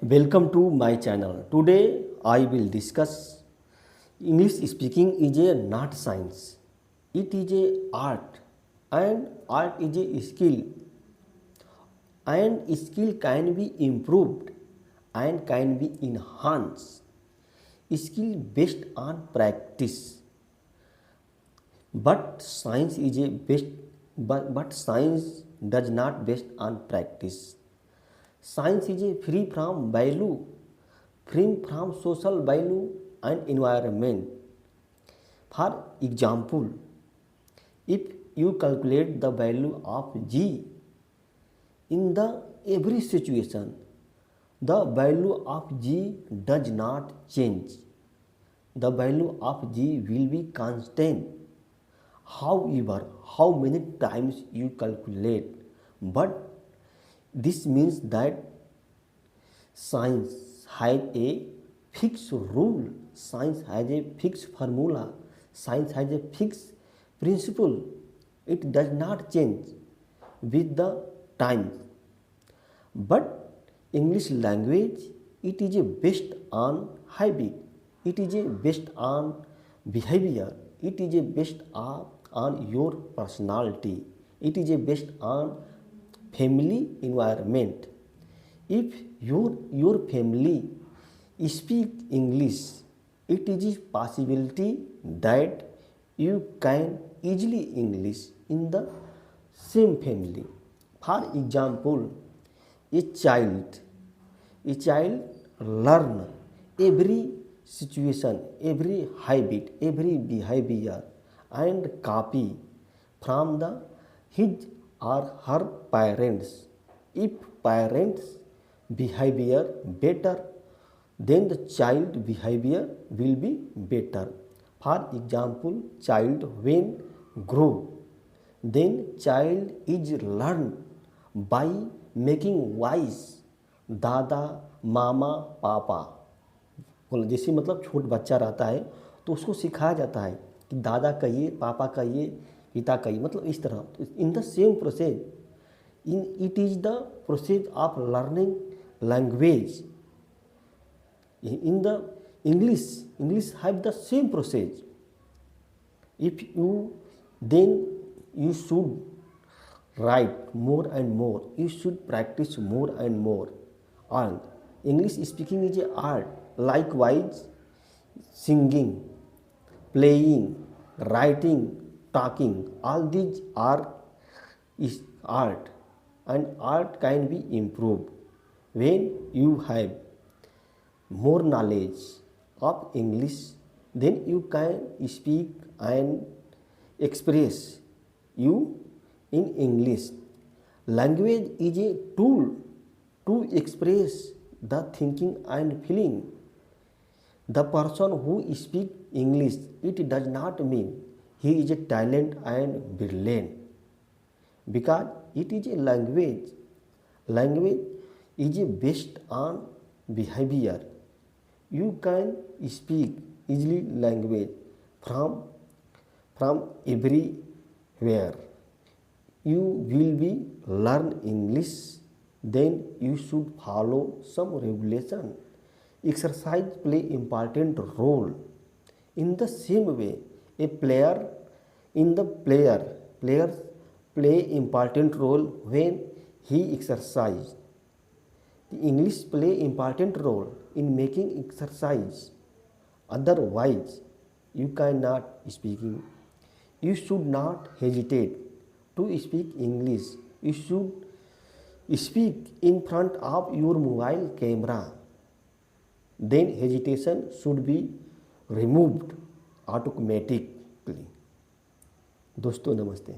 Welcome to my channel. Today I will discuss English speaking is a not science. It is a art, and art is a skill, and skill can be improved and can be enhanced. Skill based on practice, but science is a based but science does not based on practice. Science is a free from value, free from social value and environment. For example, if you calculate the value of g in the every situation, the value of g does not change. The value of g will be constant. However, how many times you calculate, but this means that science has a fixed rule, science has a fixed formula, science has a fixed principle. It does not change with the times. But English language, it is based on habit, it is based on behavior, it is based on your personality, it is based on family environment. If your family speak English, it is a possibility that you can easily English in the same family. For example, a child a child learn every situation, every habit, every behavior and copy from the his or her parents. If parents behavior better, then the child behavior will be better. For example, child when grow, then child is learn by making wise दादा मामा पापा। बोलो जैसे मतलब छोट बच्चा रहता है तो उसको सिखाया जाता है कि दादा कहिए, पापा कहिए, पिता कहिए, मतलब इस तरह। In the same process, in it is the process of learning language in the English have the same process. If you then you should write more and more, you should practice more and more. And English speaking is an art. Likewise, singing, playing, writing, talking, all these are is art, and art can be improved when you have more knowledge of English. Then you can speak and express you in English. Language is a tool to express the thinking and feeling. The person who speaks English, it does not mean he is a talent and brilliant, because it is a language. Language is based on behavior. You can speak easily language from everywhere. You will be learn English, then you should follow some regulation. Exercise play important role. In the same way, a player in the players play important role when he exercise. The English play important role in making exercise. Otherwise, you cannot speaking. You should not hesitate to speak English. You should speak in front of your mobile camera. Then hesitation should be removed automatically. दोस्तों नमस्ते.